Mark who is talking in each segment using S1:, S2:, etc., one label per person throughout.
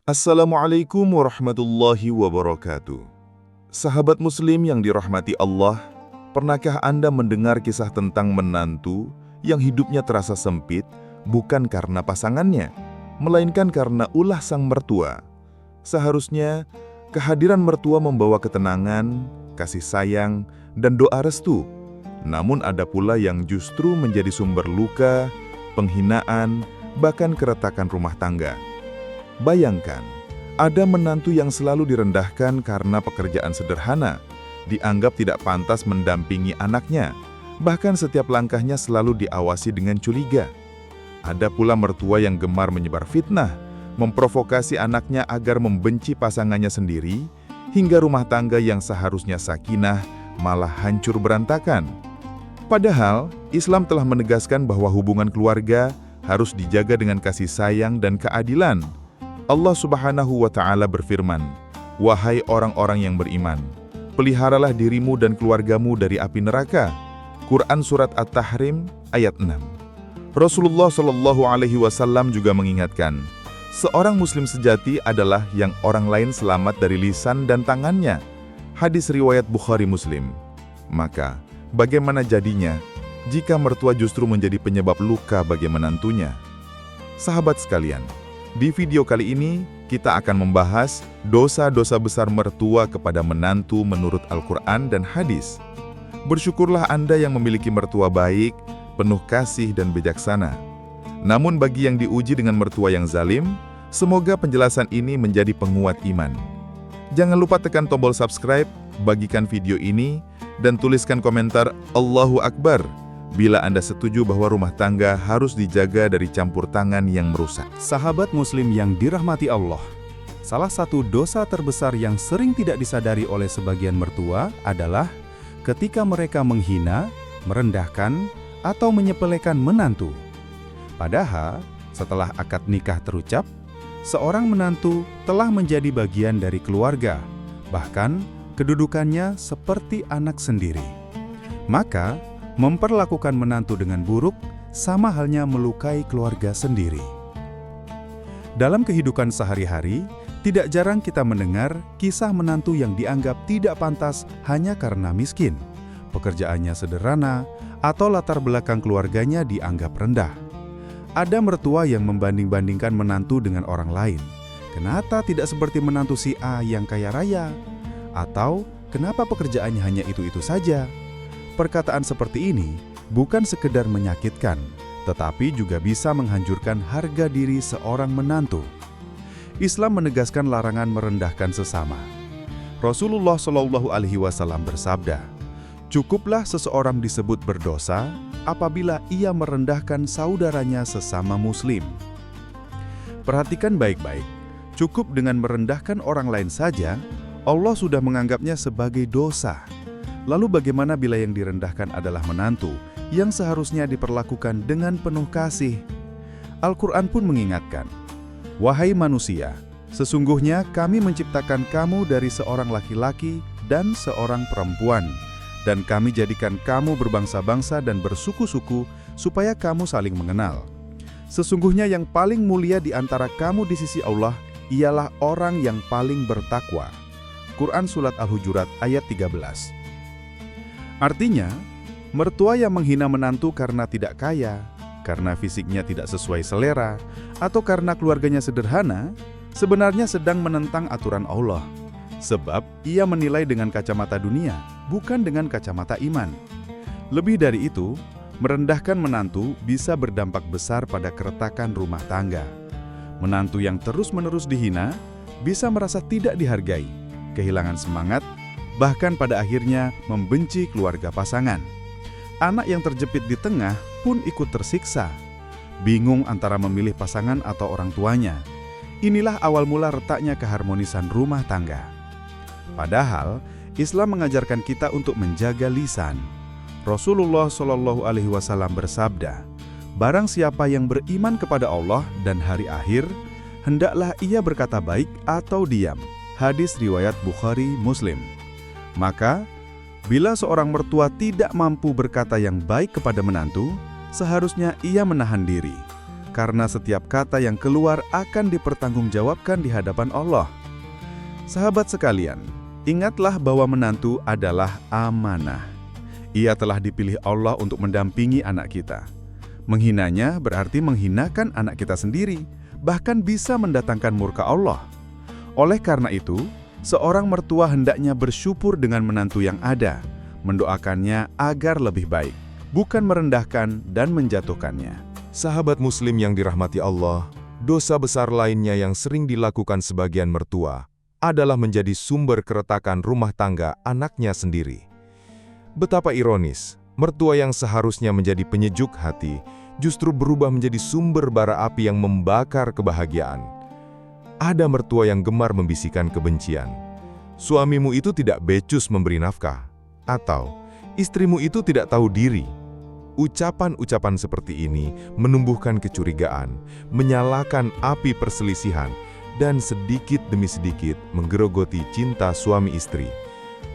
S1: Assalamualaikum warahmatullahi wabarakatuh. Sahabat muslim yang dirahmati Allah, pernahkah Anda mendengar kisah tentang menantu yang hidupnya terasa sempit bukan karena pasangannya, melainkan karena ulah sang mertua? Seharusnya kehadiran mertua membawa ketenangan, kasih sayang, dan doa restu. Namun ada pula yang justru menjadi sumber luka, penghinaan, bahkan keretakan rumah tangga. Bayangkan, ada menantu yang selalu direndahkan karena pekerjaan sederhana, dianggap tidak pantas mendampingi anaknya, bahkan setiap langkahnya selalu diawasi dengan curiga. Ada pula mertua yang gemar menyebar fitnah, memprovokasi anaknya agar membenci pasangannya sendiri, hingga rumah tangga yang seharusnya sakinah malah hancur berantakan. Padahal, Islam telah menegaskan bahwa hubungan keluarga harus dijaga dengan kasih sayang dan keadilan. Allah Subhanahu wa Ta'ala berfirman, "Wahai orang-orang yang beriman, peliharalah dirimu dan keluargamu dari api neraka." Quran Surat At-Tahrim ayat 6. Rasulullah Shallallahu Alaihi Wasallam juga mengingatkan, seorang muslim sejati adalah yang orang lain selamat dari lisan dan tangannya. Hadis riwayat Bukhari Muslim. Maka, bagaimana jadinya jika mertua justru menjadi penyebab luka bagi menantunya? Sahabat sekalian, di video kali ini, kita akan membahas dosa-dosa besar mertua kepada menantu menurut Al-Quran dan hadis. Bersyukurlah Anda yang memiliki mertua baik, penuh kasih dan bijaksana. Namun bagi yang diuji dengan mertua yang zalim, semoga penjelasan ini menjadi penguat iman. Jangan lupa tekan tombol subscribe, bagikan video ini, dan tuliskan komentar Allahu Akbar bila Anda setuju bahwa rumah tangga harus dijaga dari campur tangan yang merusak.
S2: Sahabat muslim yang dirahmati Allah, salah satu dosa terbesar yang sering tidak disadari oleh sebagian mertua adalah ketika mereka menghina, merendahkan, atau menyepelekan menantu. Padahal, setelah akad nikah terucap, seorang menantu telah menjadi bagian dari keluarga, bahkan kedudukannya seperti anak sendiri. Maka, memperlakukan menantu dengan buruk sama halnya melukai keluarga sendiri. Dalam kehidupan sehari-hari, tidak jarang kita mendengar kisah menantu yang dianggap tidak pantas hanya karena miskin, pekerjaannya sederhana, atau latar belakang keluarganya dianggap rendah. Ada mertua yang membanding-bandingkan menantu dengan orang lain. Kenapa tidak seperti menantu si A yang kaya raya? Atau kenapa pekerjaannya hanya itu-itu saja? Perkataan seperti ini bukan sekedar menyakitkan, tetapi juga bisa menghancurkan harga diri seorang menantu. Islam menegaskan larangan merendahkan sesama. Rasulullah Shallallahu Alaihi Wasallam bersabda, "Cukuplah seseorang disebut berdosa apabila ia merendahkan saudaranya sesama muslim." Perhatikan baik-baik, cukup dengan merendahkan orang lain saja, Allah sudah menganggapnya sebagai dosa. Lalu bagaimana bila yang direndahkan adalah menantu yang seharusnya diperlakukan dengan penuh kasih? Al-Quran pun mengingatkan, "Wahai manusia, sesungguhnya kami menciptakan kamu dari seorang laki-laki dan seorang perempuan, dan kami jadikan kamu berbangsa-bangsa dan bersuku-suku supaya kamu saling mengenal. Sesungguhnya yang paling mulia di antara kamu di sisi Allah ialah orang yang paling bertakwa." Quran Surat Al-Hujurat ayat 13. Artinya, mertua yang menghina menantu karena tidak kaya, karena fisiknya tidak sesuai selera, atau karena keluarganya sederhana, sebenarnya sedang menentang aturan Allah. Sebab ia menilai dengan kacamata dunia, bukan dengan kacamata iman. Lebih dari itu, merendahkan menantu bisa berdampak besar pada keretakan rumah tangga. Menantu yang terus-menerus dihina bisa merasa tidak dihargai, kehilangan semangat, bahkan pada akhirnya membenci keluarga pasangan. Anak yang terjepit di tengah pun ikut tersiksa, bingung antara memilih pasangan atau orang tuanya. Inilah awal mula retaknya keharmonisan rumah tangga. Padahal, Islam mengajarkan kita untuk menjaga lisan. Rasulullah Shallallahu Alaihi Wasallam bersabda, "Barang siapa yang beriman kepada Allah dan hari akhir, hendaklah ia berkata baik atau diam." Hadis riwayat Bukhari Muslim. Maka, bila seorang mertua tidak mampu berkata yang baik kepada menantu, seharusnya ia menahan diri. karena setiap kata yang keluar akan dipertanggungjawabkan di hadapan Allah. Sahabat sekalian, ingatlah bahwa menantu adalah amanah. Ia telah dipilih Allah untuk mendampingi anak kita. Menghinanya berarti menghinakan anak kita sendiri, bahkan bisa mendatangkan murka Allah. Oleh karena itu, seorang mertua hendaknya bersyukur dengan menantu yang ada, mendoakannya agar lebih baik, bukan merendahkan dan menjatuhkannya.
S1: Sahabat muslim yang dirahmati Allah, dosa besar lainnya yang sering dilakukan sebagian mertua adalah menjadi sumber keretakan rumah tangga anaknya sendiri. Betapa ironis, mertua yang seharusnya menjadi penyejuk hati justru berubah menjadi sumber bara api yang membakar kebahagiaan. Ada mertua yang gemar membisikkan kebencian. Suamimu itu tidak becus memberi nafkah, atau istrimu itu tidak tahu diri. Ucapan-ucapan seperti ini menumbuhkan kecurigaan, menyalakan api perselisihan, dan sedikit demi sedikit menggerogoti cinta suami istri.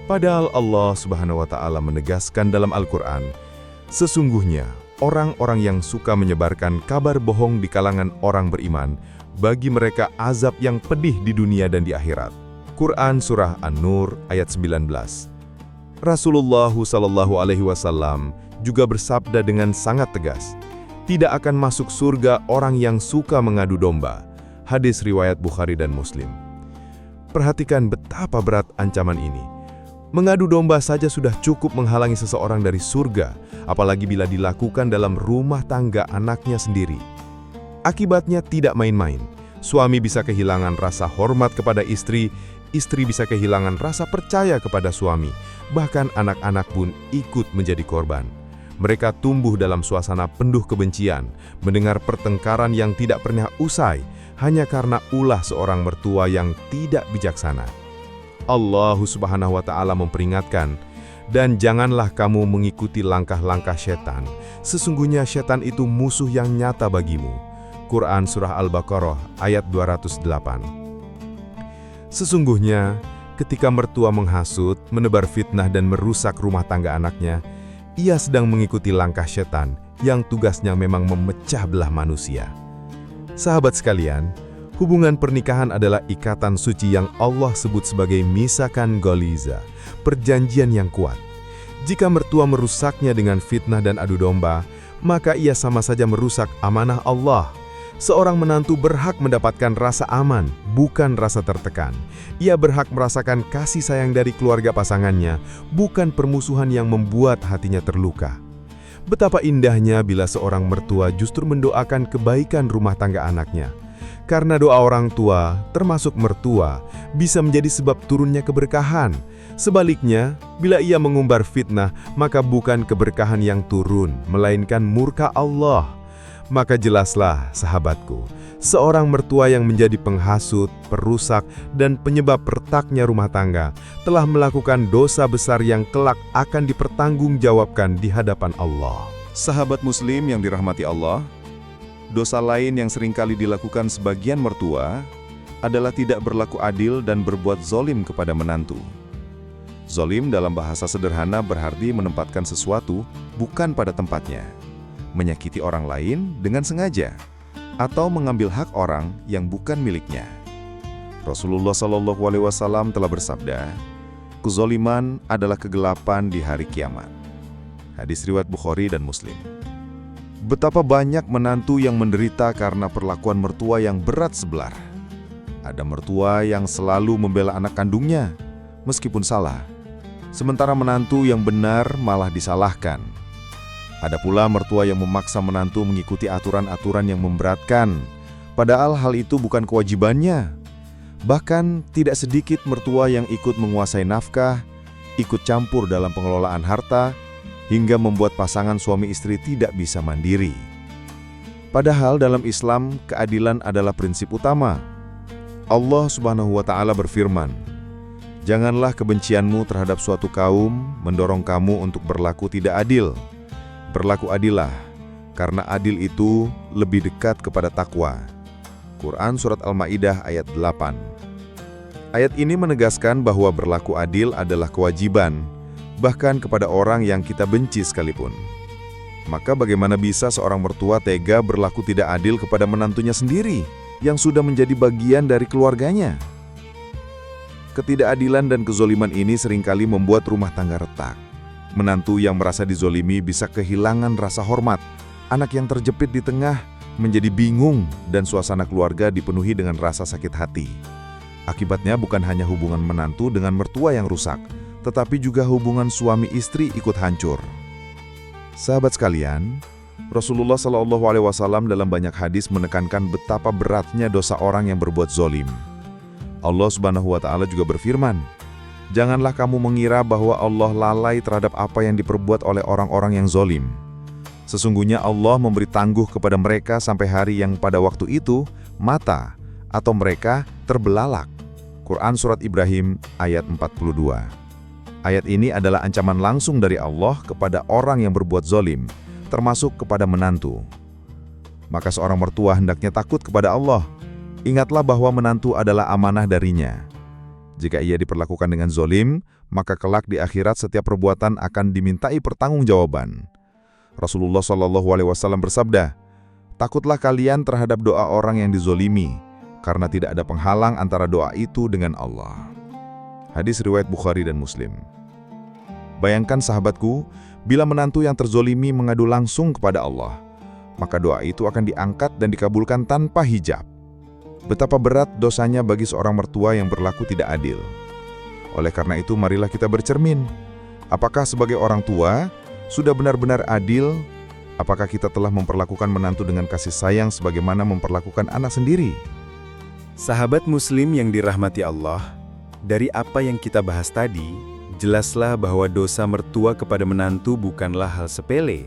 S1: Padahal Allah Subhanahu wa Ta'ala menegaskan dalam Al-Quran, sesungguhnya orang-orang yang suka menyebarkan kabar bohong di kalangan orang beriman, bagi mereka azab yang pedih di dunia dan di akhirat. Quran Surah An-Nur ayat 19. Rasulullah SAW juga bersabda dengan sangat tegas, tidak akan masuk surga orang yang suka mengadu domba. Hadis riwayat Bukhari dan Muslim. Perhatikan betapa berat ancaman ini. Mengadu domba saja sudah cukup menghalangi seseorang dari surga, apalagi bila dilakukan dalam rumah tangga anaknya sendiri. Akibatnya tidak main-main. Suami bisa kehilangan rasa hormat kepada istri, istri bisa kehilangan rasa percaya kepada suami, bahkan anak-anak pun ikut menjadi korban. Mereka tumbuh dalam suasana penuh kebencian, mendengar pertengkaran yang tidak pernah usai, hanya karena ulah seorang mertua yang tidak bijaksana. Allah Subhanahu wa Ta'ala memperingatkan, dan janganlah kamu mengikuti langkah-langkah setan. Sesungguhnya setan itu musuh yang nyata bagimu. Quran Surah Al-Baqarah ayat 208. Sesungguhnya, ketika mertua menghasut, menebar fitnah dan merusak rumah tangga anaknya, ia sedang mengikuti langkah setan yang tugasnya memang memecah belah manusia. Sahabat sekalian, hubungan pernikahan adalah ikatan suci yang Allah sebut sebagai misakan goliza, perjanjian yang kuat. Jika mertua merusaknya dengan fitnah dan adu domba, maka ia sama saja merusak amanah Allah. Seorang menantu berhak mendapatkan rasa aman, bukan rasa tertekan. Ia berhak merasakan kasih sayang dari keluarga pasangannya, bukan permusuhan yang membuat hatinya terluka. Betapa indahnya bila seorang mertua justru mendoakan kebaikan rumah tangga anaknya. Karena doa orang tua, termasuk mertua, bisa menjadi sebab turunnya keberkahan. Sebaliknya, bila ia mengumbar fitnah, maka bukan keberkahan yang turun, melainkan murka Allah. Maka jelaslah, sahabatku, seorang mertua yang menjadi penghasut, perusak, dan penyebab retaknya rumah tangga telah melakukan dosa besar yang kelak akan dipertanggungjawabkan di hadapan Allah.
S3: Sahabat muslim yang dirahmati Allah, dosa lain yang seringkali dilakukan sebagian mertua adalah tidak berlaku adil dan berbuat zolim kepada menantu. Zolim dalam bahasa sederhana berarti menempatkan sesuatu bukan pada tempatnya, menyakiti orang lain dengan sengaja, atau mengambil hak orang yang bukan miliknya. Rasulullah SAW telah bersabda, kezoliman adalah kegelapan di hari kiamat. Hadis riwayat Bukhari dan Muslim. Betapa banyak menantu yang menderita karena perlakuan mertua yang berat sebelah. Ada mertua yang selalu membela anak kandungnya, meskipun salah. Sementara menantu yang benar malah disalahkan. Ada pula mertua yang memaksa menantu mengikuti aturan-aturan yang memberatkan, padahal hal itu bukan kewajibannya. Bahkan tidak sedikit mertua yang ikut menguasai nafkah, ikut campur dalam pengelolaan harta, hingga membuat pasangan suami istri tidak bisa mandiri. Padahal dalam Islam, keadilan adalah prinsip utama. Allah Subhanahu wa Ta'ala berfirman, janganlah kebencianmu terhadap suatu kaum mendorong kamu untuk berlaku tidak adil. Berlaku adillah, karena adil itu lebih dekat kepada takwa. Quran Surat Al-Ma'idah ayat 8. Ayat ini menegaskan bahwa berlaku adil adalah kewajiban, bahkan kepada orang yang kita benci sekalipun. Maka bagaimana bisa seorang mertua tega berlaku tidak adil kepada menantunya sendiri yang sudah menjadi bagian dari keluarganya? Ketidakadilan dan kezoliman ini seringkali membuat rumah tangga retak. Menantu yang merasa dizolimi bisa kehilangan rasa hormat. Anak yang terjepit di tengah menjadi bingung dan suasana keluarga dipenuhi dengan rasa sakit hati. Akibatnya bukan hanya hubungan menantu dengan mertua yang rusak, tetapi juga hubungan suami istri ikut hancur. Sahabat sekalian, Rasulullah SAW dalam banyak hadis menekankan betapa beratnya dosa orang yang berbuat zolim. Allah Subhanahu wa Ta'ala juga berfirman, "Janganlah kamu mengira bahwa Allah lalai terhadap apa yang diperbuat oleh orang-orang yang zolim. Sesungguhnya Allah memberi tangguh kepada mereka sampai hari yang pada waktu itu mata atau mereka terbelalak." Quran Surat Ibrahim ayat 42. Ayat ini adalah ancaman langsung dari Allah kepada orang yang berbuat zolim, termasuk kepada menantu. Maka seorang mertua hendaknya takut kepada Allah. Ingatlah bahwa menantu adalah amanah darinya. Jika ia diperlakukan dengan zolim, maka kelak di akhirat setiap perbuatan akan dimintai pertanggungjawaban. Rasulullah SAW bersabda, "Takutlah kalian terhadap doa orang yang dizolimi, karena tidak ada penghalang antara doa itu dengan Allah." Hadis riwayat Bukhari dan Muslim. Bayangkan sahabatku, bila menantu yang terzolimi mengadu langsung kepada Allah, maka doa itu akan diangkat dan dikabulkan tanpa hijab. Betapa berat dosanya bagi seorang mertua yang berlaku tidak adil. Oleh karena itu, marilah kita bercermin. Apakah sebagai orang tua sudah benar-benar adil? Apakah kita telah memperlakukan menantu dengan kasih sayang sebagaimana memperlakukan anak sendiri?
S2: Sahabat Muslim yang dirahmati Allah, dari apa yang kita bahas tadi, jelaslah bahwa dosa mertua kepada menantu bukanlah hal sepele.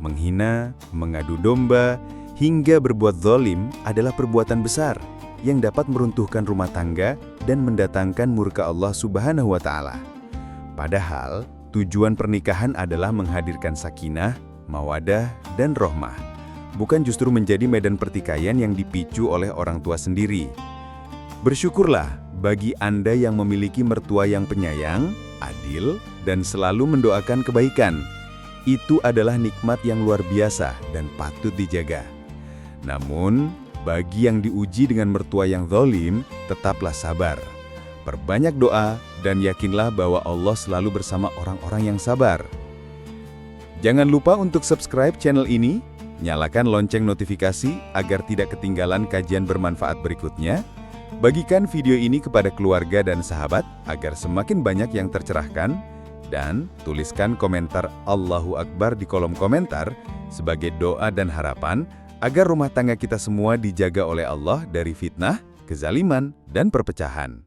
S2: Menghina, mengadu domba, hingga berbuat zalim adalah perbuatan besar yang dapat meruntuhkan rumah tangga dan mendatangkan murka Allah Subhanahu wa Ta'ala. Padahal, tujuan pernikahan adalah menghadirkan sakinah, mawadah, dan rohmah, bukan justru menjadi medan pertikaian yang dipicu oleh orang tua sendiri. Bersyukurlah bagi Anda yang memiliki mertua yang penyayang, adil, dan selalu mendoakan kebaikan. Itu adalah nikmat yang luar biasa dan patut dijaga. Namun, bagi yang diuji dengan mertua yang zalim, tetaplah sabar. Perbanyak doa dan yakinlah bahwa Allah selalu bersama orang-orang yang sabar. Jangan lupa untuk subscribe channel ini, nyalakan lonceng notifikasi agar tidak ketinggalan kajian bermanfaat berikutnya. Bagikan video ini kepada keluarga dan sahabat agar semakin banyak yang tercerahkan, dan tuliskan komentar Allahu Akbar di kolom komentar sebagai doa dan harapan agar rumah tangga kita semua dijaga oleh Allah dari fitnah, kezaliman, dan perpecahan.